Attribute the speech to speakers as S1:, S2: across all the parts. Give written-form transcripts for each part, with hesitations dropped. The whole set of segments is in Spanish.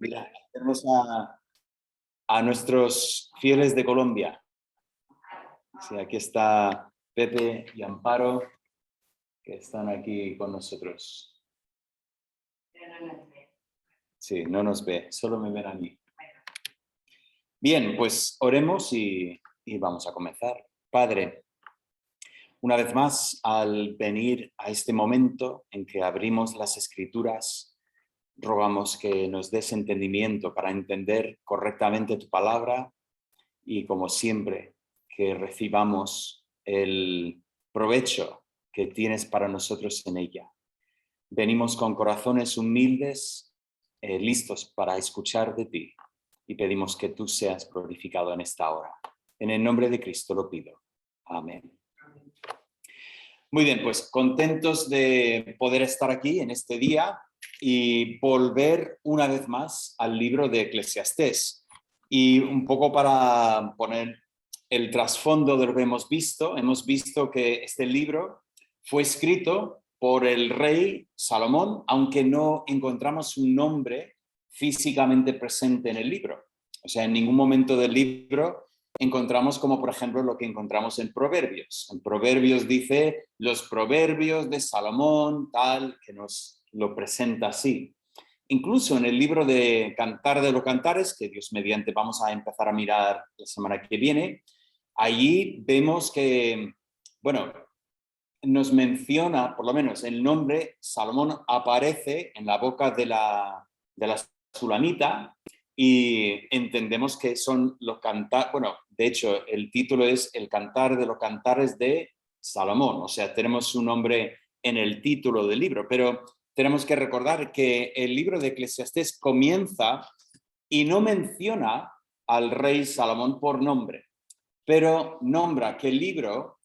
S1: Mira, tenemos a nuestros fieles de Colombia. Sí, aquí está Pepe y Amparo, que están aquí con nosotros. Sí, no nos ve, solo me ven a mí. Bien, pues oremos y vamos a comenzar. Padre, una vez más, al venir a este momento en que abrimos las Escrituras, rogamos que nos des entendimiento para entender correctamente tu palabra y, como siempre, que recibamos el provecho que tienes para nosotros en ella. Venimos con corazones humildes, listos para escuchar de ti, y pedimos que tú seas glorificado en esta hora. En el nombre de Cristo lo pido. Amén. Muy bien, pues contentos de poder estar aquí en este día y volver una vez más al libro de Eclesiastés. Y un poco para poner el trasfondo de lo que hemos visto que este libro fue escrito por el rey Salomón, aunque no encontramos un nombre físicamente presente en el libro. O sea, en ningún momento del libro encontramos como, por ejemplo, lo que encontramos en Proverbios. En Proverbios dice los proverbios de Salomón, tal, que nos lo presenta así. Incluso en el libro de Cantar de los Cantares, que Dios mediante vamos a empezar a mirar la semana que viene, allí vemos que, bueno, nos menciona, por lo menos el nombre Salomón aparece en la boca de la Sulamita, y entendemos que son los cantares, bueno, de hecho el título es El Cantar de los Cantares de Salomón, o sea, tenemos su nombre en el título del libro, pero tenemos que recordar que el libro de Eclesiastés comienza y no menciona al rey Salomón por nombre, pero nombra que el libro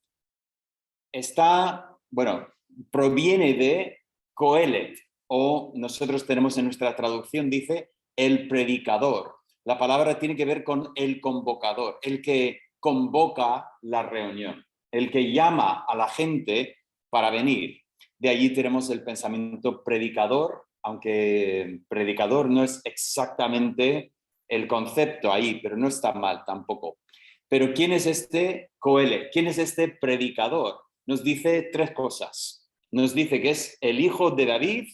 S1: proviene de Coelet, o nosotros tenemos en nuestra traducción, dice, el predicador. La palabra tiene que ver con el convocador, el que convoca la reunión, el que llama a la gente para venir. De allí tenemos el pensamiento predicador, aunque predicador no es exactamente el concepto ahí, pero no está mal tampoco. Pero ¿quién es este Coelet? ¿Quién es este predicador? Nos dice tres cosas. Nos dice que es el hijo de David.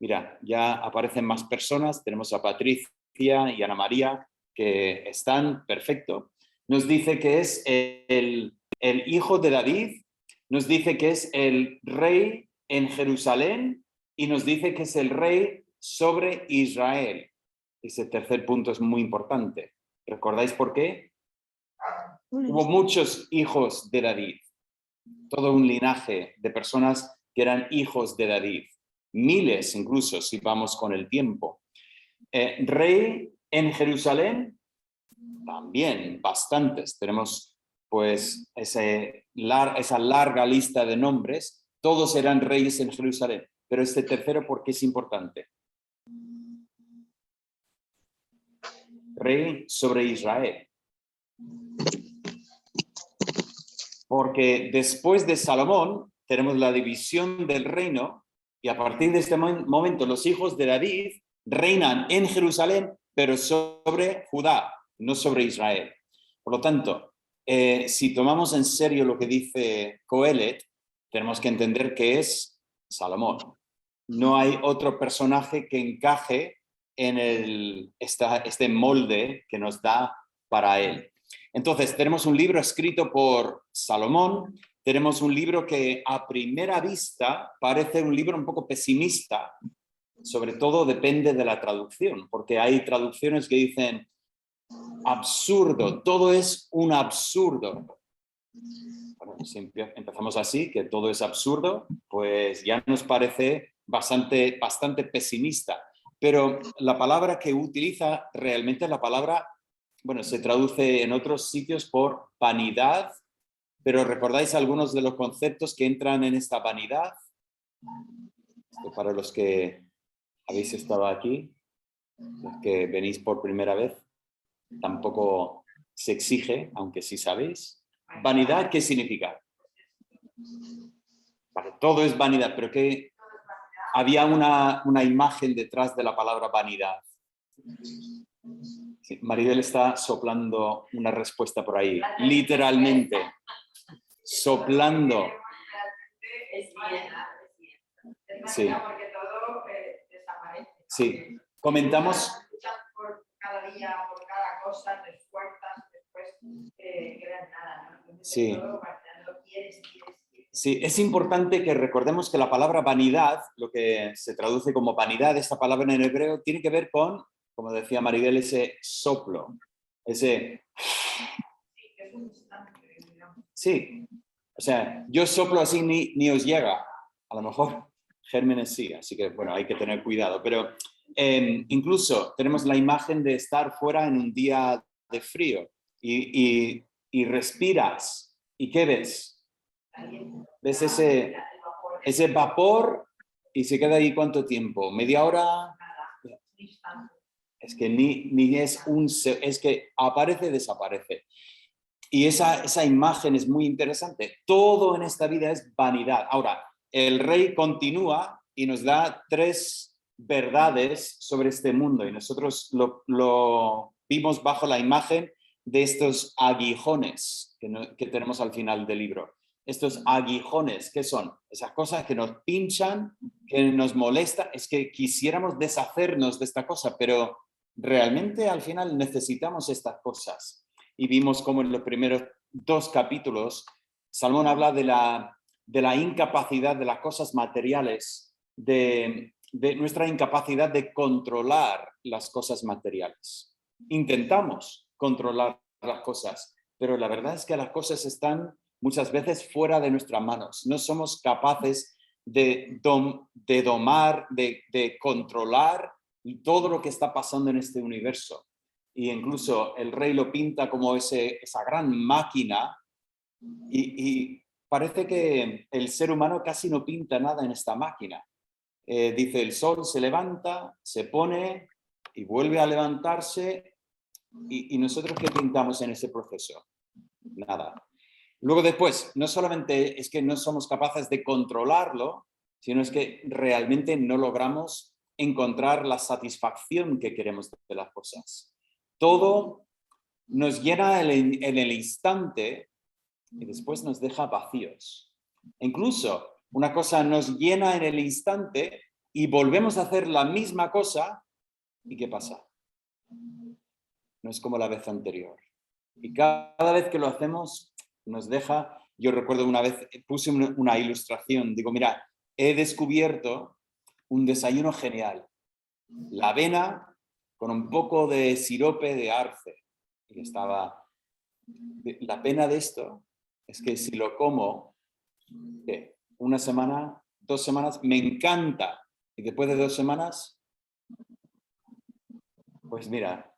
S1: Mira, ya aparecen más personas. Tenemos a Patricia y Ana María, que están perfecto. Nos dice que es el hijo de David. Nos dice que es el rey en Jerusalén y nos dice que es el rey sobre Israel. Ese tercer punto es muy importante. ¿Recordáis por qué? Hubo muchos hijos de David, todo un linaje de personas que eran hijos de David, miles incluso si vamos con el tiempo. Rey en Jerusalén, también bastantes. Tenemos pues esa larga lista de nombres, todos eran reyes en Jerusalén. Pero este tercero, ¿por qué es importante? Rey sobre Israel. Porque después de Salomón tenemos la división del reino y a partir de este momento los hijos de David reinan en Jerusalén, pero sobre Judá, no sobre Israel. Por lo tanto, si tomamos en serio lo que dice Coelet, tenemos que entender que es Salomón. No hay otro personaje que encaje en este molde que nos da para él. Entonces, tenemos un libro escrito por Salomón, tenemos un libro que a primera vista parece un libro un poco pesimista, sobre todo depende de la traducción, porque hay traducciones que dicen absurdo, todo es un absurdo. Bueno, si empezamos así, que todo es absurdo, pues ya nos parece bastante pesimista. Pero la palabra que utiliza realmente es la palabra, bueno, se traduce en otros sitios por vanidad, pero ¿recordáis algunos de los conceptos que entran en esta vanidad? Esto para los que habéis estado aquí, los que venís por primera vez, tampoco se exige, aunque sí sabéis. ¿Vanidad qué significa? Vale, todo es vanidad, pero que había una imagen detrás de la palabra vanidad. Sí, Maribel está soplando una respuesta por ahí, literalmente, soplando. Sí. Sí, comentamos. Por cada día, por cada cosa, te esfuerzas, después queda nada, ¿no? Sí. Sí, es importante que recordemos que la palabra vanidad, lo que se traduce como vanidad, esta palabra en hebreo, tiene que ver con, como decía Maribel, ese soplo, ese... Sí, o sea, yo soplo así ni os llega, a lo mejor gérmenes sí, así que bueno, hay que tener cuidado, pero incluso tenemos la imagen de estar fuera en un día de frío y respiras, ¿y qué ves? ¿Ves ese vapor y se queda ahí cuánto tiempo? ¿Media hora? Es que ni es es que aparece, desaparece. Y esa imagen es muy interesante. Todo en esta vida es vanidad. Ahora, el rey continúa y nos da 3 verdades sobre este mundo y nosotros lo vimos bajo la imagen de estos aguijones que tenemos al final del libro. Estos aguijones, ¿qué son? Esas cosas que nos pinchan, que nos molestan. Es que quisiéramos deshacernos de esta cosa, pero realmente al final necesitamos estas cosas. Y vimos como en los primeros 2 capítulos, Salmón habla de la incapacidad de las cosas materiales, de nuestra incapacidad de controlar las cosas materiales. Intentamos controlar las cosas, pero la verdad es que las cosas están muchas veces fuera de nuestras manos. No somos capaces de domar, de controlar todo lo que está pasando en este universo. Y incluso el rey lo pinta como esa gran máquina y parece que el ser humano casi no pinta nada en esta máquina. Dice, el sol se levanta, se pone y vuelve a levantarse y nosotros ¿qué pintamos en ese proceso? Nada. Luego después, no solamente es que no somos capaces de controlarlo, sino es que realmente no logramos encontrar la satisfacción que queremos de las cosas. Todo nos llena en el instante y después nos deja vacíos. Incluso una cosa nos llena en el instante y volvemos a hacer la misma cosa y ¿qué pasa? No es como la vez anterior. Y cada vez que lo hacemos nos deja... Yo recuerdo una vez, puse una ilustración, digo, mira, he descubierto un desayuno genial. La avena con un poco de sirope de arce. Y estaba... La pena de esto es que si lo como, ¿qué? 1 semana, 2 semanas, me encanta. Y después de 2 semanas, pues mira,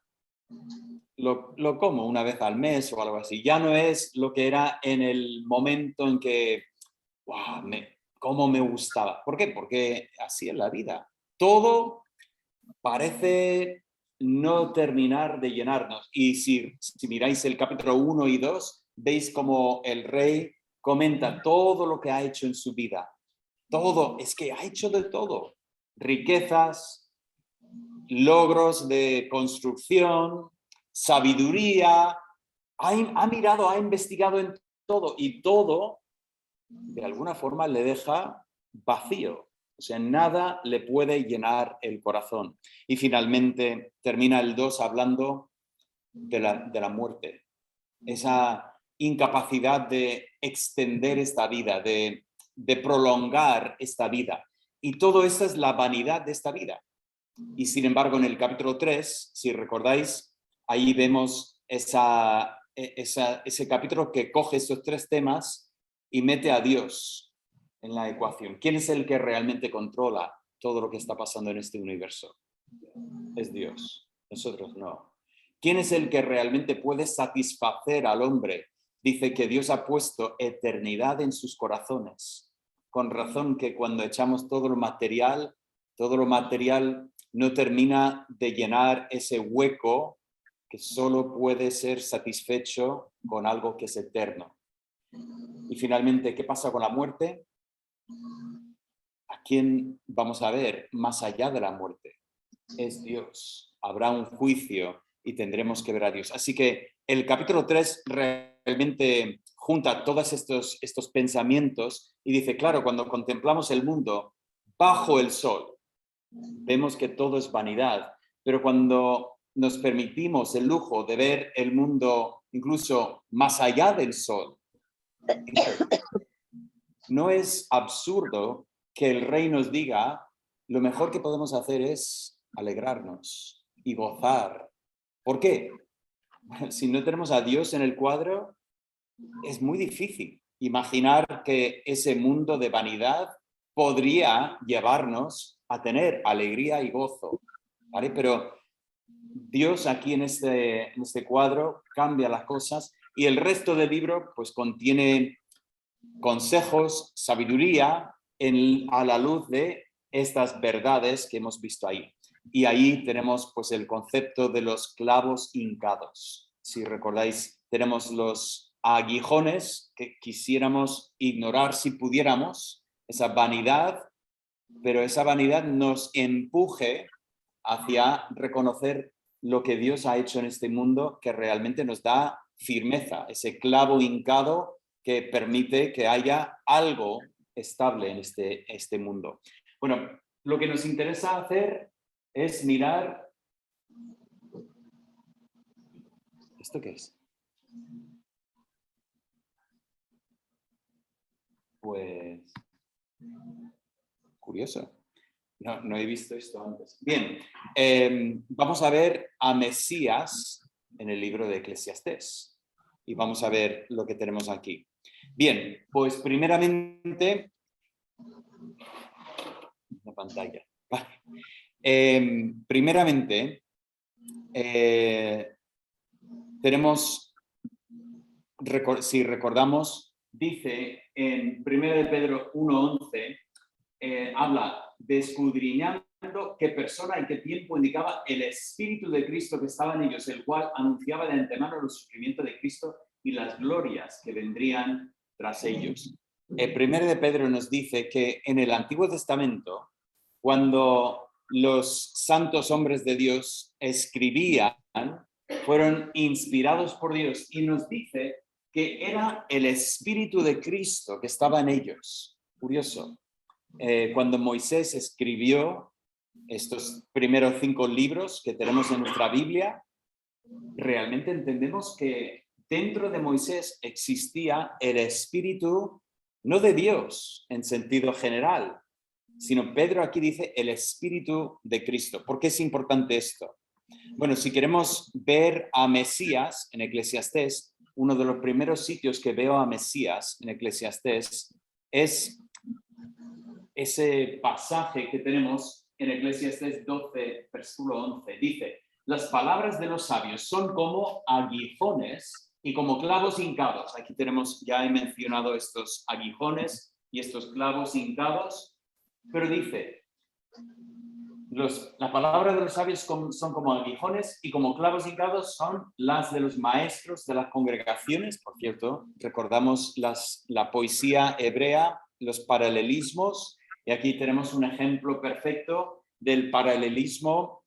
S1: lo como una vez al mes o algo así. Ya no es lo que era en el momento en que, wow, cómo me gustaba. ¿Por qué? Porque así es la vida. Todo parece no terminar de llenarnos. Y si miráis el capítulo 1 y 2, veis como el rey comenta todo lo que ha hecho en su vida. Todo, es que ha hecho de todo. Riquezas, logros de construcción, sabiduría, ha mirado, ha investigado en todo y todo de alguna forma le deja vacío. O sea, nada le puede llenar el corazón. Y finalmente termina el 2 hablando de la muerte. Esa incapacidad de extender esta vida, de prolongar esta vida. Y todo eso es la vanidad de esta vida. Y sin embargo, en el capítulo 3, si recordáis, ahí vemos ese capítulo que coge estos 3 temas y mete a Dios en la ecuación. ¿Quién es el que realmente controla todo lo que está pasando en este universo? Es Dios, nosotros no. ¿Quién es el que realmente puede satisfacer al hombre? Dice que Dios ha puesto eternidad en sus corazones. Con razón que cuando echamos todo lo material no termina de llenar ese hueco que solo puede ser satisfecho con algo que es eterno. Y finalmente, ¿qué pasa con la muerte? ¿A quién vamos a ver más allá de la muerte? es Dios. Habrá un juicio y tendremos que ver a Dios. Así que el capítulo 3 realmente junta todos estos pensamientos y dice, claro, cuando contemplamos el mundo bajo el sol, vemos que todo es vanidad, pero cuando nos permitimos el lujo de ver el mundo incluso más allá del sol, no es absurdo que el rey nos diga, lo mejor que podemos hacer es alegrarnos y gozar. ¿Por qué? Si no tenemos a Dios en el cuadro, es muy difícil imaginar que ese mundo de vanidad podría llevarnos a tener alegría y gozo, ¿vale? Pero Dios aquí en este cuadro cambia las cosas y el resto del libro pues contiene consejos, sabiduría a la luz de estas verdades que hemos visto ahí. Y ahí tenemos pues el concepto de los clavos hincados. Si recordáis, tenemos los aguijones que quisiéramos ignorar si pudiéramos, esa vanidad, pero esa vanidad nos empuje hacia reconocer lo que Dios ha hecho en este mundo, que realmente nos da firmeza, ese clavo hincado que permite que haya algo estable en este mundo. Bueno, lo que nos interesa hacer es mirar... ¿Esto qué es? Pues... curioso. No he visto esto antes. Bien, vamos a ver a Mesías en el libro de Eclesiastés. Y vamos a ver lo que tenemos aquí. Bien, pues primeramente... la pantalla. Primeramente, tenemos, si recordamos, dice en 1 de Pedro 1:11, habla de escudriñando qué persona y qué tiempo indicaba el Espíritu de Cristo que estaba en ellos, el cual anunciaba de antemano los sufrimientos de Cristo y las glorias que vendrían tras ellos. El 1 de Pedro nos dice que en el Antiguo Testamento, cuando los santos hombres de Dios escribían, fueron inspirados por Dios y nos dice que era el Espíritu de Cristo que estaba en ellos. Curioso. Cuando Moisés escribió estos primeros 5 libros que tenemos en nuestra Biblia, realmente entendemos que dentro de Moisés existía el Espíritu, no de Dios en sentido general, sino Pedro aquí dice el Espíritu de Cristo. ¿Por qué es importante esto? Bueno, si queremos ver a Mesías en Eclesiastés, uno de los primeros sitios que veo a Mesías en Eclesiastés es ese pasaje que tenemos en Eclesiastés 12, versículo 11. Dice, las palabras de los sabios son como aguijones y como clavos hincados. Aquí tenemos, ya he mencionado estos aguijones y estos clavos hincados, pero dice, las palabras de los sabios son como aguijones y como clavos hincados son las de los maestros de las congregaciones. Por cierto, recordamos la poesía hebrea, los paralelismos, y aquí tenemos un ejemplo perfecto del paralelismo.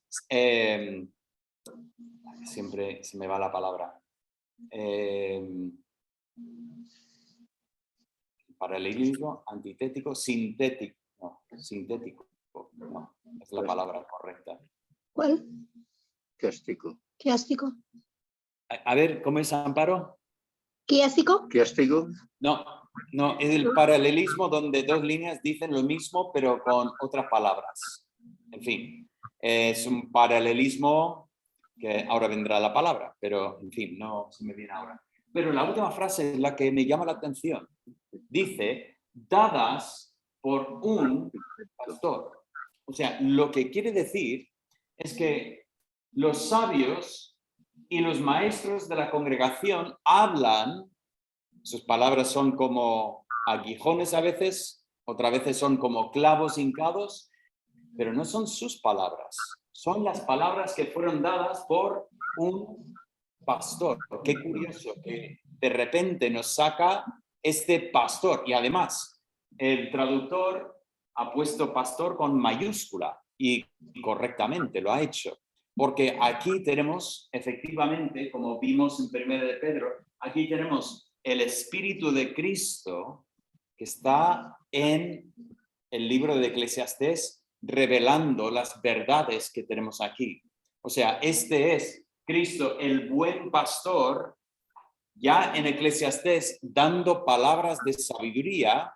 S1: Siempre se me va la palabra. Paralelismo, antitético, sintético. No, sintético. No, es la palabra correcta.
S2: ¿Cuál?
S3: Quiástico.
S2: ¿Quiástico?
S1: A ver, ¿cómo es, Amparo?
S2: ¿Quiástico?
S3: ¿Quiástico?
S1: No, es el paralelismo donde 2 líneas dicen lo mismo, pero con otras palabras. En fin, es un paralelismo que ahora vendrá la palabra, pero en fin, no se me viene ahora. Pero la última frase es la que me llama la atención. Dice, dadas por un pastor. O sea, lo que quiere decir es que los sabios y los maestros de la congregación hablan, sus palabras son como aguijones a veces, otras veces son como clavos hincados, pero no son sus palabras, son las palabras que fueron dadas por un pastor. Qué curioso que de repente nos saca este pastor y además el traductor ha puesto pastor con mayúscula. y correctamente lo ha hecho. Porque aquí tenemos, efectivamente, como vimos en 1 de Pedro, aquí tenemos el Espíritu de Cristo que está en el libro de Eclesiastés revelando las verdades que tenemos aquí. O sea, este es Cristo, el buen pastor, ya en Eclesiastés dando palabras de sabiduría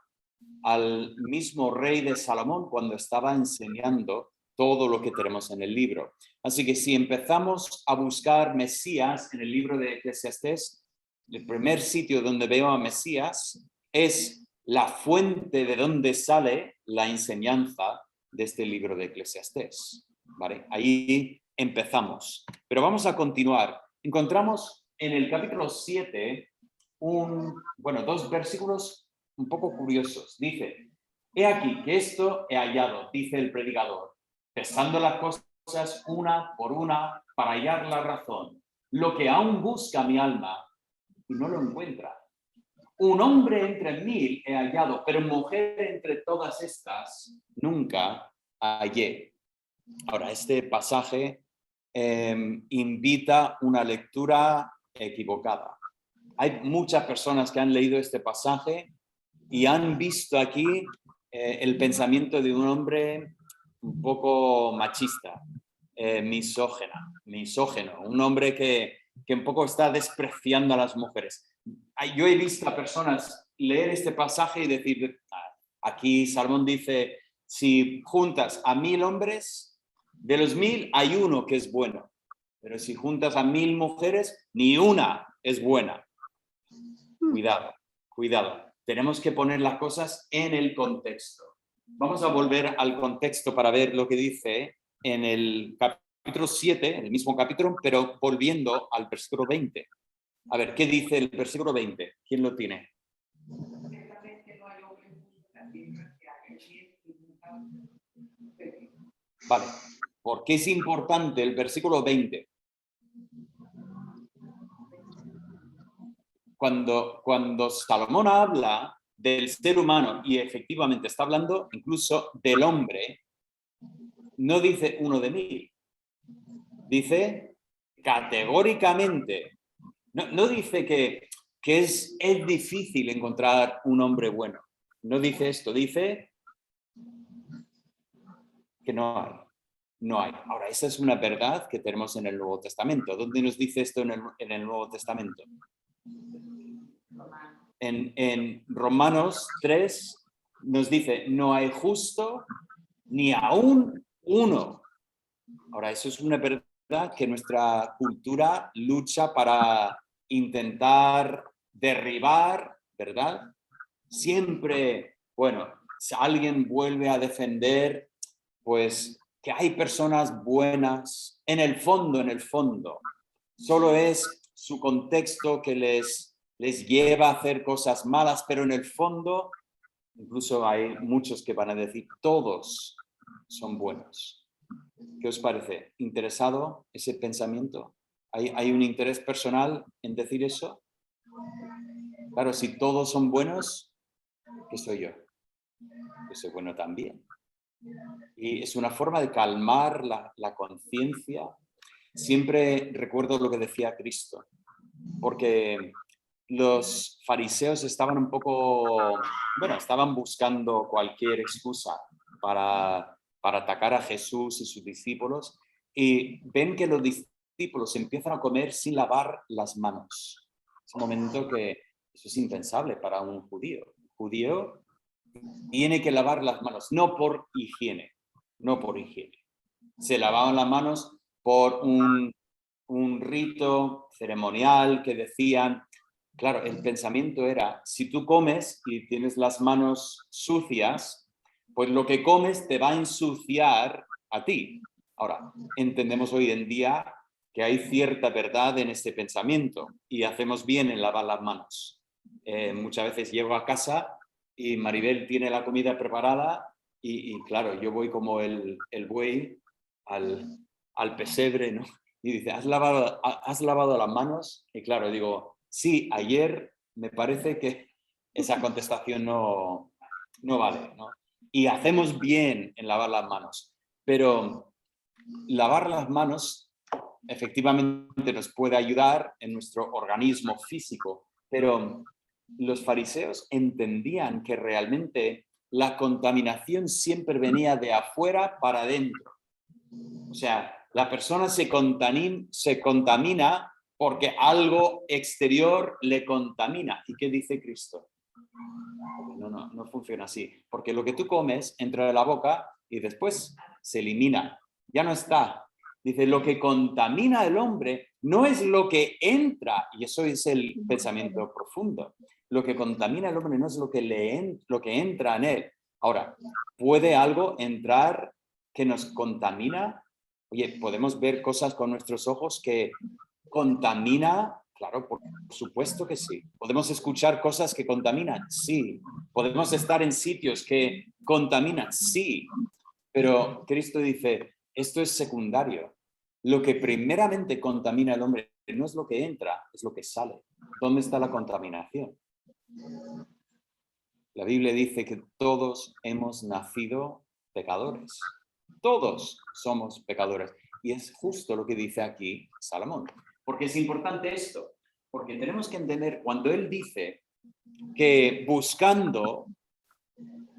S1: al mismo rey de Salomón cuando estaba enseñando todo lo que tenemos en el libro. Así que si empezamos a buscar Mesías en el libro de Eclesiastés, el primer sitio donde veo a Mesías es la fuente de donde sale la enseñanza de este libro de Eclesiastés. ¿Vale? Ahí empezamos. Pero vamos a continuar. Encontramos en el capítulo 7 dos versículos un poco curiosos. Dice, he aquí que esto he hallado, dice el predicador, pesando las cosas una por una para hallar la razón. Lo que aún busca mi alma y no lo encuentra. Un hombre entre 1000 he hallado, pero mujer entre todas estas nunca hallé. Ahora, este pasaje invita una lectura equivocada. Hay muchas personas que han leído este pasaje y han visto aquí el pensamiento de un hombre un poco machista, misógeno, un hombre que un poco está despreciando a las mujeres. Yo he visto a personas leer este pasaje y decir, aquí Salomón dice, si juntas a 1000 hombres, de los 1000 hay uno que es bueno, pero si juntas a 1000 mujeres, ni una es buena. Cuidado, cuidado. Tenemos que poner las cosas en el contexto. Vamos a volver al contexto para ver lo que dice en el capítulo 7, en el mismo capítulo, pero volviendo al versículo 20. A ver, ¿qué dice el versículo 20? ¿Quién lo tiene? Vale. ¿Por qué es importante el versículo 20? Cuando Salomón habla del ser humano, y efectivamente está hablando incluso del hombre, no dice uno de 1000. Dice categóricamente, no dice que es difícil encontrar un hombre bueno. No dice esto, dice que no hay. No hay. Ahora, esa es una verdad que tenemos en el Nuevo Testamento. ¿Dónde nos dice esto en el Nuevo Testamento? En Romanos 3 nos dice, no hay justo ni aún uno. Ahora, eso es una verdad que nuestra cultura lucha para intentar derribar, ¿verdad? Siempre, bueno, si alguien vuelve a defender, pues que hay personas buenas, en el fondo, solo es su contexto que les lleva a hacer cosas malas, pero en el fondo, incluso hay muchos que van a decir, todos son buenos. ¿Qué os parece? ¿Interesado ese pensamiento? ¿Hay un interés personal en decir eso? Claro, si todos son buenos, ¿qué soy yo? Yo soy bueno también. Y es una forma de calmar la conciencia. Siempre recuerdo lo que decía Cristo, porque los fariseos estaban un poco, estaban buscando cualquier excusa para atacar a Jesús y sus discípulos, y ven que los discípulos empiezan a comer sin lavar las manos. Es un momento que eso es impensable para un judío. Un judío tiene que lavar las manos, no por higiene. Se lavaban las manos por un rito ceremonial que decían, claro, el pensamiento era, si tú comes y tienes las manos sucias, pues lo que comes te va a ensuciar a ti. Ahora, entendemos hoy en día que hay cierta verdad en este pensamiento y hacemos bien en lavar las manos. Muchas veces llego a casa y Maribel tiene la comida preparada y claro, yo voy como el buey al pesebre, ¿no? Y dice, ¿has lavado las manos? Y claro, digo, sí, ayer me parece que esa contestación no vale, ¿no? Y hacemos bien en lavar las manos. pero lavar las manos efectivamente nos puede ayudar en nuestro organismo físico, pero los fariseos entendían que realmente la contaminación siempre venía de afuera para adentro. O sea, la persona se contamina porque algo exterior le contamina. ¿Y qué dice Cristo? No funciona así. Porque lo que tú comes entra en la boca y después se elimina. Ya no está. Dice, lo que contamina al hombre no es lo que entra, y eso es el pensamiento profundo. Lo que contamina al hombre no es lo que entra en él. Ahora, ¿puede algo entrar que nos contamina? Oye, ¿podemos ver cosas con nuestros ojos que contamina? Claro, por supuesto que sí. ¿Podemos escuchar cosas que contaminan? Sí. ¿Podemos estar en sitios que contaminan? Sí. Pero Cristo dice, esto es secundario. Lo que primeramente contamina al hombre no es lo que entra, es lo que sale. ¿Dónde está la contaminación? La Biblia dice que todos hemos nacido pecadores. Todos somos pecadores. Y es justo lo que dice aquí Salomón. Porque es importante esto. Porque tenemos que entender cuando él dice que buscando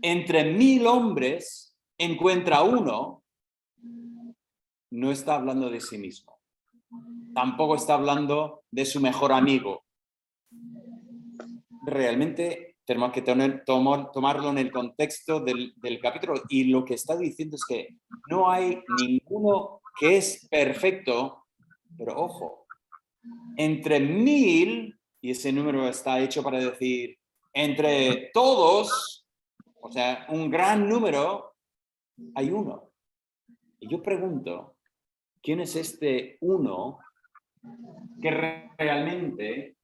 S1: entre 1000 hombres encuentra uno, no está hablando de sí mismo. Tampoco está hablando de su mejor amigo. Realmente tenemos que tomarlo en el contexto del capítulo, y lo que está diciendo es que no hay ninguno que es perfecto, pero ojo, entre 1000, y ese número está hecho para decir entre todos, o sea, un gran número, hay uno. Y yo pregunto, ¿quién es este uno que realmente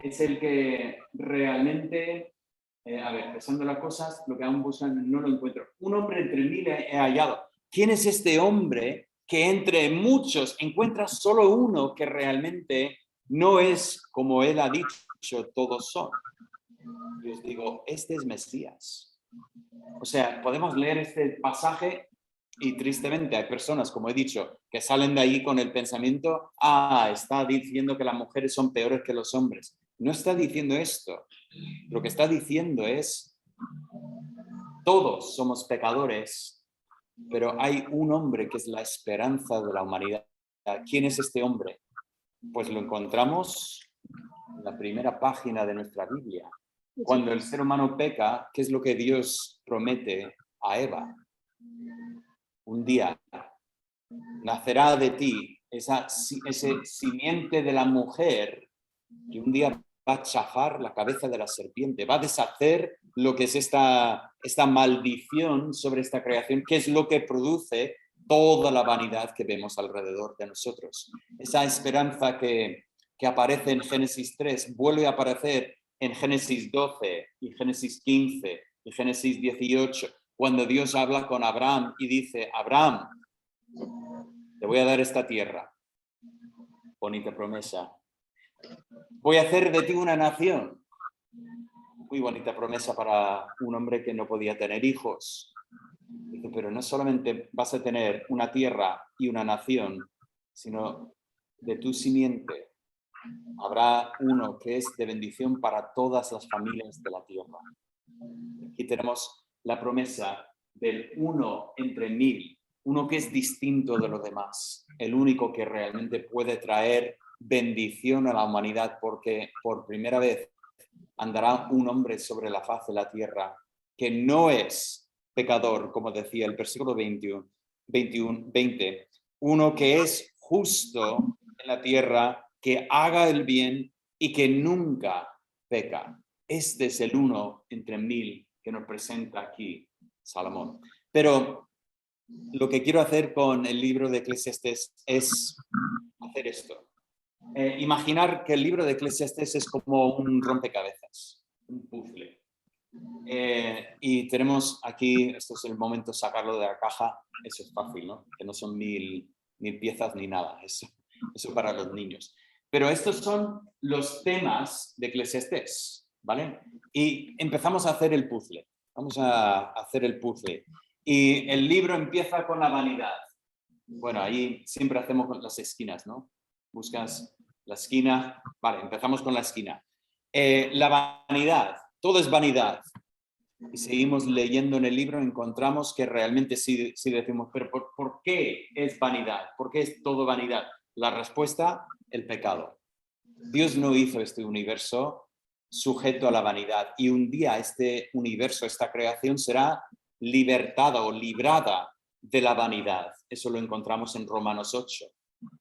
S1: es el que realmente, pensando las cosas, lo que aún buscan no lo encuentro? Un hombre entre 1000 he hallado. ¿Quién es este hombre que entre muchos encuentra solo uno que realmente no es como él ha dicho, todos son? Y os digo, este es Mesías. O sea, podemos leer este pasaje y tristemente hay personas, como he dicho, que salen de ahí con el pensamiento, está diciendo que las mujeres son peores que los hombres. No está diciendo esto. Lo que está diciendo es, todos somos pecadores, pero hay un hombre que es la esperanza de la humanidad. ¿Quién es este hombre? Pues lo encontramos en la primera página de nuestra Biblia. Cuando el ser humano peca, ¿qué es lo que Dios promete a Eva? Un día nacerá de ti ese simiente de la mujer que un día va a chafar la cabeza de la serpiente, va a deshacer lo que es esta maldición sobre esta creación, que es lo que produce toda la vanidad que vemos alrededor de nosotros. Esa esperanza que aparece en Génesis 3 vuelve a aparecer en Génesis 12 y Génesis 15 y Génesis 18, cuando Dios habla con Abraham y dice, Abraham, te voy a dar esta tierra. Bonita promesa. Voy a hacer de ti una nación. Muy bonita promesa para un hombre que no podía tener hijos. Dice, pero no solamente vas a tener una tierra y una nación, sino de tu simiente habrá uno que es de bendición para todas las familias de la tierra. Aquí tenemos la promesa del uno entre 1000, uno que es distinto de los demás, el único que realmente puede traer bendición a la humanidad, porque por primera vez andará un hombre sobre la faz de la tierra que no es pecador, como decía el versículo 20, uno que es justo en la tierra, que haga el bien y que nunca peca. Este es el uno entre 1000 que nos presenta aquí Salomón. Pero lo que quiero hacer con el libro de Eclesiastés es hacer esto. Imaginar que el libro de Eclesiastés es como un rompecabezas, un puzzle. Y tenemos aquí, esto es el momento de sacarlo de la caja, eso es fácil, ¿no? Que no son 1000 piezas ni nada, eso para los niños. Pero estos son los temas de Eclesiastés, ¿vale? Y empezamos a hacer el puzzle. Vamos a hacer el puzzle. Y el libro empieza con la vanidad. Bueno, ahí siempre hacemos con las esquinas, ¿no? Buscas la esquina. Vale, empezamos con la esquina. La vanidad, todo es vanidad. Y seguimos leyendo en el libro, encontramos que realmente sí decimos, pero ¿por qué es vanidad? ¿Por qué es todo vanidad? La respuesta, el pecado. Dios no hizo este universo sujeto a la vanidad y un día este universo, esta creación será libertada o librada de la vanidad. Eso lo encontramos en Romanos 8.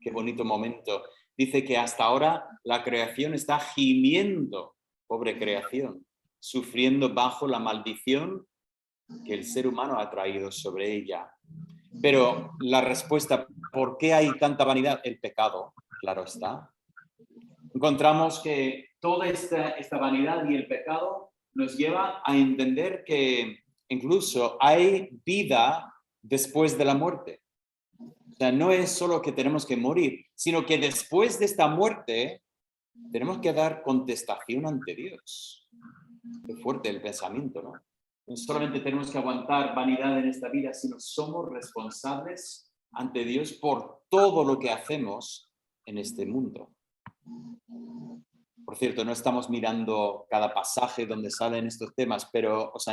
S1: Qué bonito momento. Dice que hasta ahora la creación está gimiendo, pobre creación, sufriendo bajo la maldición que el ser humano ha traído sobre ella. Pero la respuesta, ¿por qué hay tanta vanidad? El pecado, claro está. Encontramos que toda esta vanidad y el pecado nos lleva a entender que incluso hay vida después de la muerte. O sea, no es solo que tenemos que morir, sino que después de esta muerte tenemos que dar contestación ante Dios. Qué fuerte el pensamiento, ¿no? No solamente tenemos que aguantar vanidad en esta vida, sino somos responsables ante Dios por todo lo que hacemos en este mundo. Por cierto, no estamos mirando cada pasaje donde salen estos temas, pero os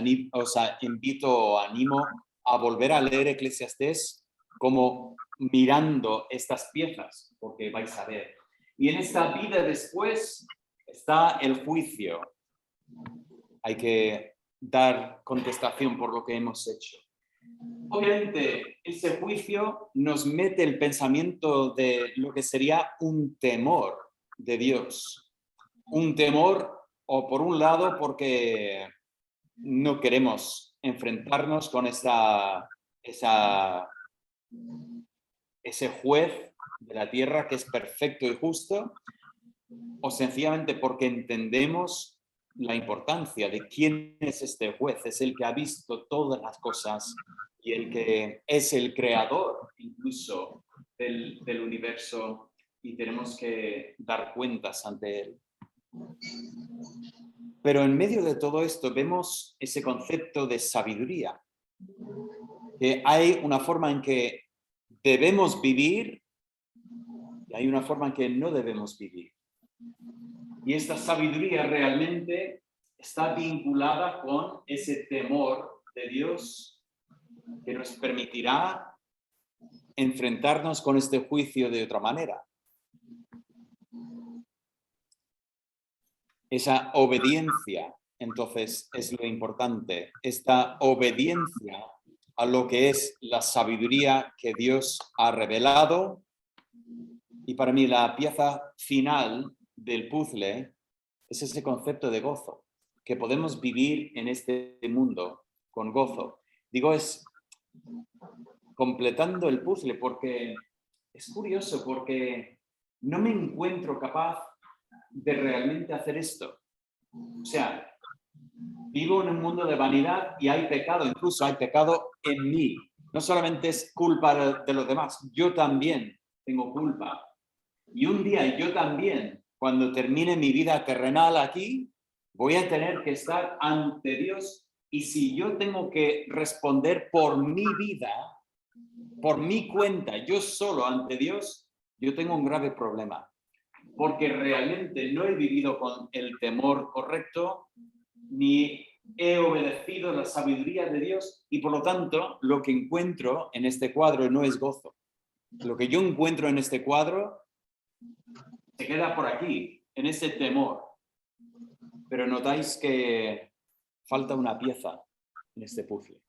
S1: invito o animo a volver a leer Eclesiastés como mirando estas piezas, porque vais a ver. Y en esta vida después está el juicio. Hay que dar contestación por lo que hemos hecho. Obviamente, ese juicio nos mete el pensamiento de lo que sería un temor de Dios. Un temor, o por un lado, porque no queremos enfrentarnos con ese juez de la tierra que es perfecto y justo, o sencillamente porque entendemos la importancia de quién es este juez. Es el que ha visto todas las cosas y el que es el creador incluso del universo y tenemos que dar cuentas ante él. Pero en medio de todo esto vemos ese concepto de sabiduría, que hay una forma en que debemos vivir y hay una forma en que no debemos vivir. Y esta sabiduría realmente está vinculada con ese temor de Dios que nos permitirá enfrentarnos con este juicio de otra manera. Esa obediencia, entonces, es lo importante. Esta obediencia a lo que es la sabiduría que Dios ha revelado. Y para mí la pieza final del puzzle es ese concepto de gozo, que podemos vivir en este mundo con gozo. Digo, es completando el puzzle, porque es curioso, porque no me encuentro capaz de realmente hacer esto. O sea, vivo en un mundo de vanidad y hay pecado, incluso hay pecado en mí. No solamente es culpa de los demás, yo también tengo culpa. Y un día yo también, cuando termine mi vida terrenal aquí, voy a tener que estar ante Dios. Y si yo tengo que responder por mi vida, por mi cuenta, yo solo ante Dios, yo tengo un grave problema. Porque realmente no he vivido con el temor correcto, ni he obedecido la sabiduría de Dios y por lo tanto lo que encuentro en este cuadro no es gozo. Lo que yo encuentro en este cuadro se queda por aquí, en ese temor. Pero notáis que falta una pieza en este puzzle.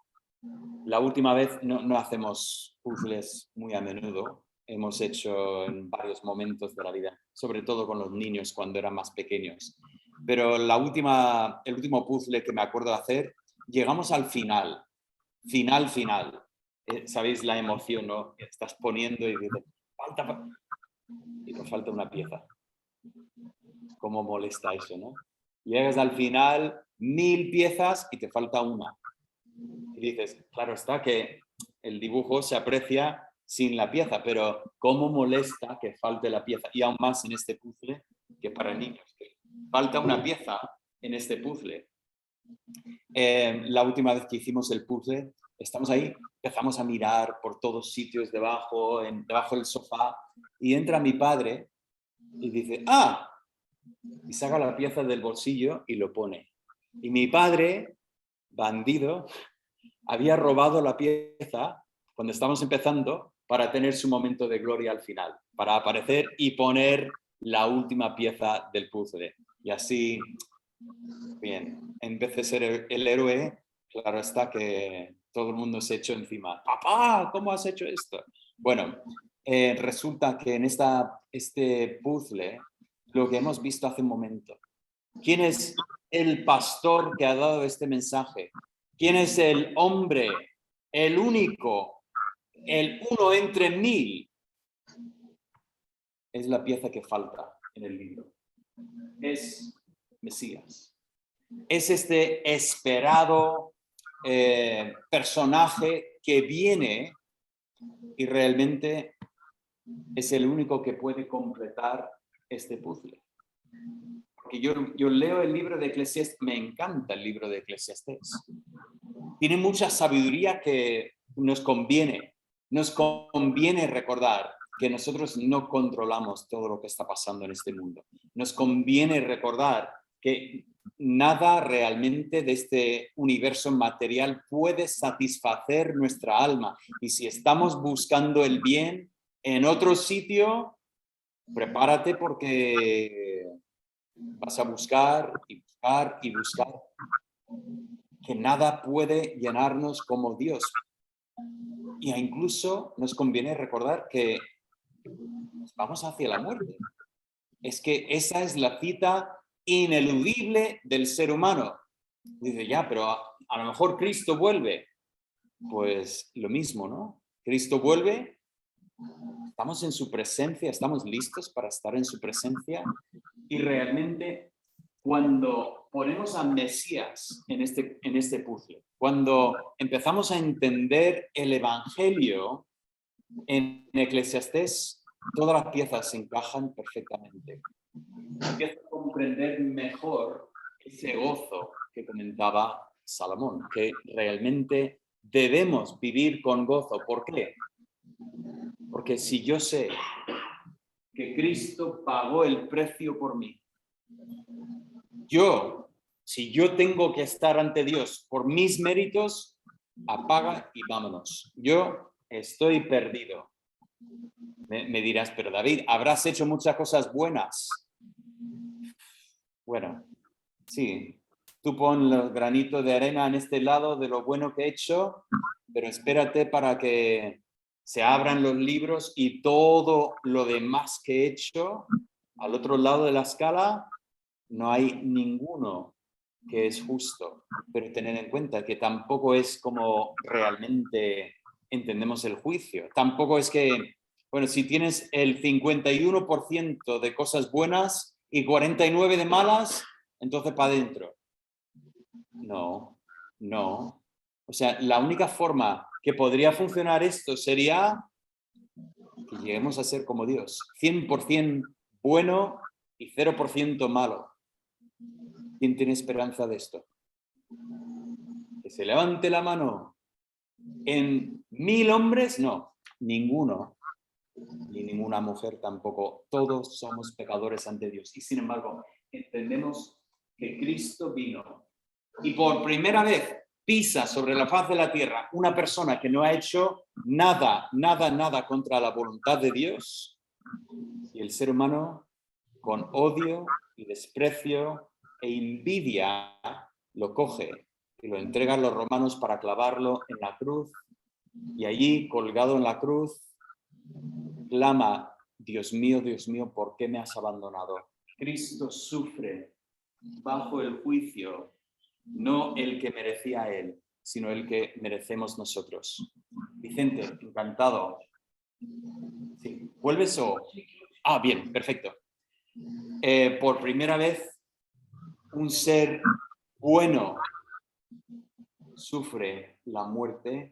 S1: La última vez no hacemos puzzles muy a menudo. Hemos hecho en varios momentos de la vida, sobre todo con los niños cuando eran más pequeños. Pero el último puzzle que me acuerdo de hacer, llegamos al final. Final. ¿Sabéis la emoción, no? Que estás poniendo y dices, y te falta una pieza. ¿Cómo molesta eso, no? Llegas al final, 1000 piezas y te falta una. Y dices, claro está que el dibujo se aprecia sin la pieza, pero ¿cómo molesta que falte la pieza? Y aún más en este puzzle que para niños. Falta una pieza en este puzzle. La última vez que hicimos el puzzle, Estamos ahí, empezamos a mirar por todos sitios debajo del sofá, y entra mi padre y dice, ¡ah! Y saca la pieza del bolsillo y lo pone. Y mi padre, bandido, había robado la pieza cuando estábamos empezando para tener su momento de gloria al final, para aparecer y poner la última pieza del puzzle. Y así, bien, en vez de ser el héroe, claro está que todo el mundo se echó encima. ¡Papá! ¿Cómo has hecho esto? Bueno, resulta que en este puzzle, lo que hemos visto hace un momento, ¿quién es el pastor que ha dado este mensaje? ¿Quién es el hombre, el único, el uno entre mil? Es la pieza que falta en el libro. Es Mesías. Es este esperado personaje que viene y realmente es el único que puede completar este puzzle. Porque yo leo el libro de Eclesiastés, me encanta el libro de Eclesiastés. Tiene mucha sabiduría que nos conviene recordar que nosotros no controlamos todo lo que está pasando en este mundo. Nos conviene recordar que nada realmente de este universo material puede satisfacer nuestra alma. Y si estamos buscando el bien en otro sitio, prepárate porque vas a buscar y buscar y buscar, que nada puede llenarnos como Dios. Y incluso nos conviene recordar que vamos hacia la muerte. Es que esa es la cita ineludible del ser humano. Dice, ya, pero a lo mejor Cristo vuelve. Pues lo mismo, ¿no? Cristo vuelve, estamos en su presencia, estamos listos para estar en su presencia, y realmente cuando ponemos a Mesías en este puzzle, cuando empezamos a entender el Evangelio en Eclesiastés, todas las piezas se encajan perfectamente. Empiezo a comprender mejor ese gozo que comentaba Salomón, que realmente debemos vivir con gozo. ¿Por qué? Porque si yo sé que Cristo pagó el precio por mí, si yo tengo que estar ante Dios por mis méritos, apaga y vámonos. Yo estoy perdido. Me dirás, pero David, habrás hecho muchas cosas buenas. Bueno, sí, tú pon los granitos de arena en este lado de lo bueno que he hecho, pero espérate para que se abran los libros y todo lo demás que he hecho, al otro lado de la escala, no hay ninguno que es justo. Pero tened en cuenta que tampoco es como realmente entendemos el juicio. Tampoco es que, bueno, si tienes el 51% de cosas buenas y 49% de malas, entonces para adentro. No. O sea, la única forma que podría funcionar esto sería que lleguemos a ser como Dios. 100% bueno y 0% malo. ¿Quién tiene esperanza de esto? Que se levante la mano. En 1000 hombres, no, ninguno. Ni ninguna mujer tampoco. Todos somos pecadores ante Dios. Y sin embargo, entendemos que Cristo vino y por primera vez pisa sobre la faz de la tierra una persona que no ha hecho nada contra la voluntad de Dios. Y el ser humano, con odio y desprecio e envidia, lo coge y lo entrega a los romanos para clavarlo en la cruz. Y allí, colgado en la cruz, clama, Dios mío, ¿por qué me has abandonado? Cristo sufre bajo el juicio, no el que merecía él, sino el que merecemos nosotros. Vicente, encantado. Sí, ¿vuelves o...? Ah, bien, perfecto. Por primera vez, un ser bueno sufre la muerte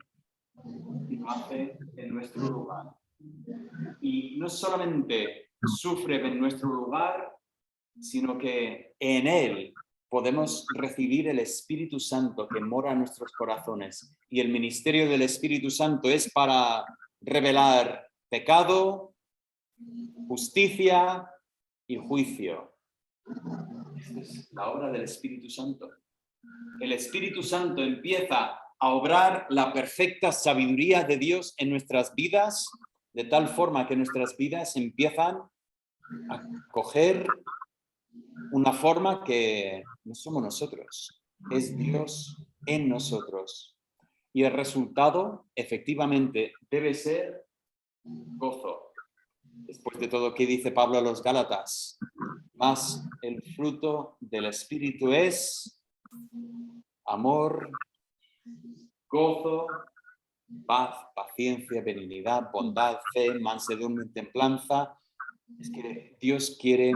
S1: y lo hace en nuestro lugar. Y no solamente sufre en nuestro lugar, sino que en él podemos recibir el Espíritu Santo que mora en nuestros corazones. Y el ministerio del Espíritu Santo es para revelar pecado, justicia y juicio. Esta es la obra del Espíritu Santo. El Espíritu Santo empieza a obrar la perfecta sabiduría de Dios en nuestras vidas, de tal forma que nuestras vidas empiezan a coger una forma que no somos nosotros, es Dios en nosotros. Y el resultado, efectivamente, debe ser gozo. Después de todo, ¿qué dice Pablo a los Gálatas? Mas el fruto del Espíritu es amor, gozo, paz, paciencia, benignidad, bondad, fe, mansedumbre, templanza. Es que Dios quiere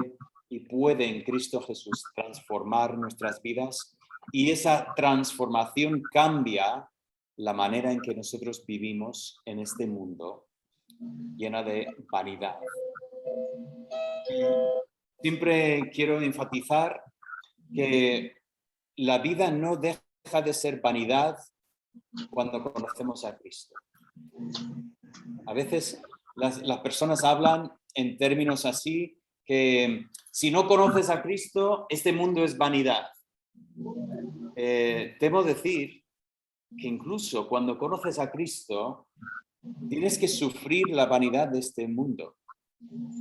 S1: y puede en Cristo Jesús transformar nuestras vidas, y esa transformación cambia la manera en que nosotros vivimos en este mundo llena de vanidad. Siempre quiero enfatizar que la vida no deja de ser vanidad cuando conocemos a Cristo. A veces las personas hablan en términos así, que si no conoces a Cristo, este mundo es vanidad. Debo decir que incluso cuando conoces a Cristo, tienes que sufrir la vanidad de este mundo.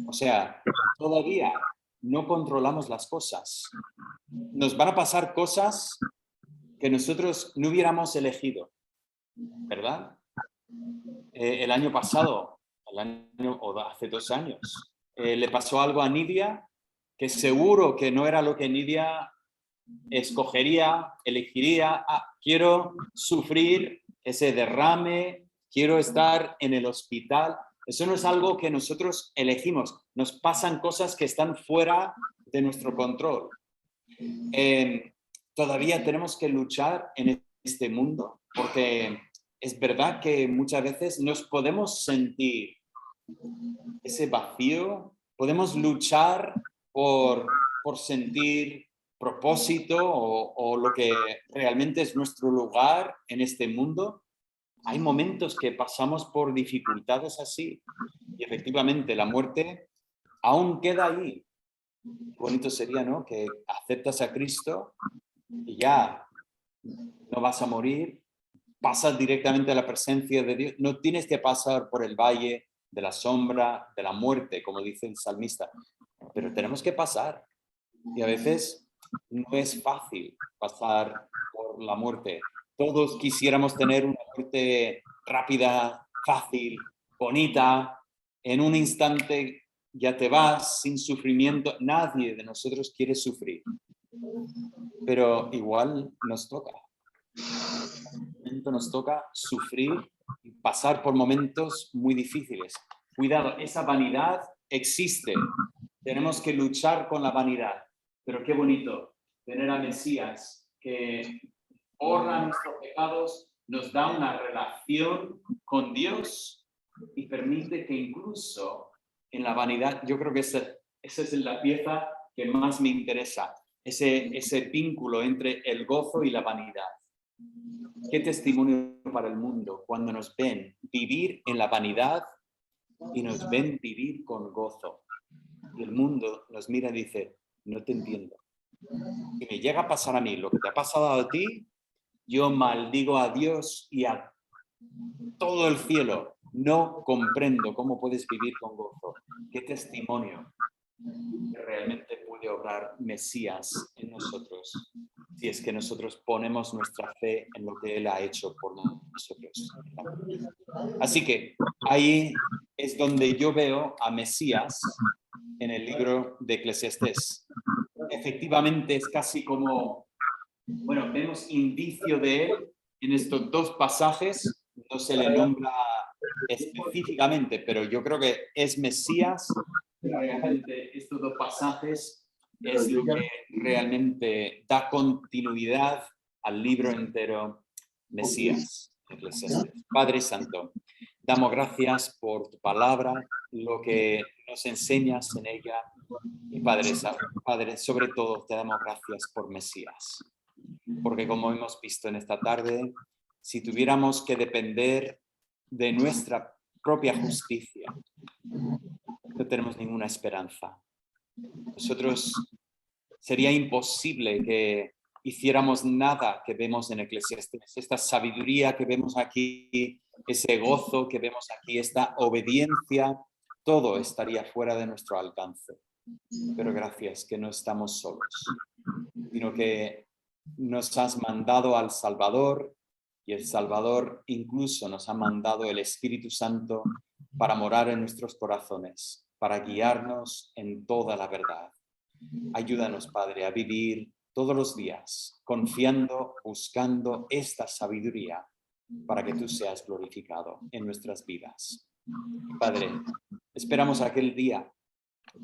S1: O sea, todavía no controlamos las cosas. Nos van a pasar cosas que nosotros no hubiéramos elegido, ¿verdad? El año pasado, o hace 2 años, le pasó algo a Nidia que seguro que no era lo que Nidia escogería, elegiría. Quiero sufrir ese derrame, quiero estar en el hospital. Eso no es algo que nosotros elegimos. Nos pasan cosas que están fuera de nuestro control. Todavía tenemos que luchar en este mundo, porque es verdad que muchas veces nos podemos sentir ese vacío, podemos luchar por sentir propósito o lo que realmente es nuestro lugar en este mundo. Hay momentos que pasamos por dificultades así, y efectivamente la muerte aún queda ahí. Bonito sería, ¿no?, que aceptas a Cristo y ya no vas a morir, pasas directamente a la presencia de Dios, no tienes que pasar por el valle de la sombra de la muerte, como dice el salmista, pero tenemos que pasar, y a veces no es fácil pasar por la muerte. Todos quisiéramos tener una muerte rápida, fácil, bonita, en un instante ya te vas sin sufrimiento. Nadie de nosotros quiere sufrir, pero igual nos toca. Nos toca sufrir y pasar por momentos muy difíciles. Cuidado, esa vanidad existe. Tenemos que luchar con la vanidad. Pero qué bonito tener a Mesías que borra nuestros pecados, nos da una relación con Dios y permite que incluso en la vanidad, yo creo que esa es la pieza que más me interesa, ese vínculo entre el gozo y la vanidad. Qué testimonio para el mundo cuando nos ven vivir en la vanidad y nos ven vivir con gozo. Y el mundo nos mira y dice, no te entiendo. Si me llega a pasar a mí lo que te ha pasado a ti, yo maldigo a Dios y a todo el cielo. No comprendo cómo puedes vivir con gozo. Qué testimonio que realmente puede obrar Mesías en nosotros, si es que nosotros ponemos nuestra fe en lo que Él ha hecho por nosotros. Así que ahí es donde yo veo a Mesías en el libro de Eclesiastés. Efectivamente es casi como, bueno, vemos indicio de Él en estos 2 pasajes, no se le nombra específicamente, pero yo creo que es Mesías. Realmente estos 2 pasajes es lo que realmente da continuidad al libro entero Mesías. Padre Santo, damos gracias por tu palabra, lo que nos enseñas en ella, Y Padre, Padre, sobre todo te damos gracias por Mesías, porque como hemos visto en esta tarde, si tuviéramos que depender de nuestra propia justicia, no tenemos ninguna esperanza. Nosotros sería imposible que hiciéramos nada que vemos en Eclesiastés, esta sabiduría que vemos aquí, ese gozo que vemos aquí, esta obediencia, todo estaría fuera de nuestro alcance. Pero gracias que no estamos solos, sino que nos has mandado al Salvador y el Salvador incluso nos ha mandado el Espíritu Santo para morar en nuestros corazones, para guiarnos en toda la verdad. Ayúdanos, Padre, a vivir todos los días confiando, buscando esta sabiduría para que tú seas glorificado en nuestras vidas. Padre, esperamos aquel día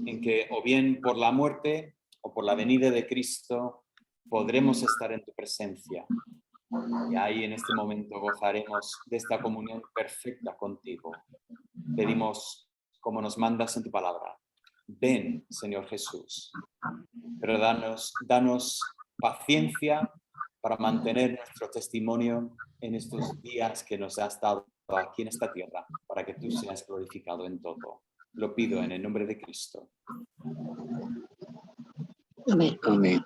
S1: en que o bien por la muerte o por la venida de Cristo podremos estar en tu presencia. Y ahí en este momento gozaremos de esta comunión perfecta contigo. Pedimos, como nos mandas en tu palabra, ven, Señor Jesús, pero danos paciencia para mantener nuestro testimonio en estos días que nos has dado aquí en esta tierra, para que tú seas glorificado en todo. Lo pido en el nombre de Cristo.
S2: Amén.
S3: Amén.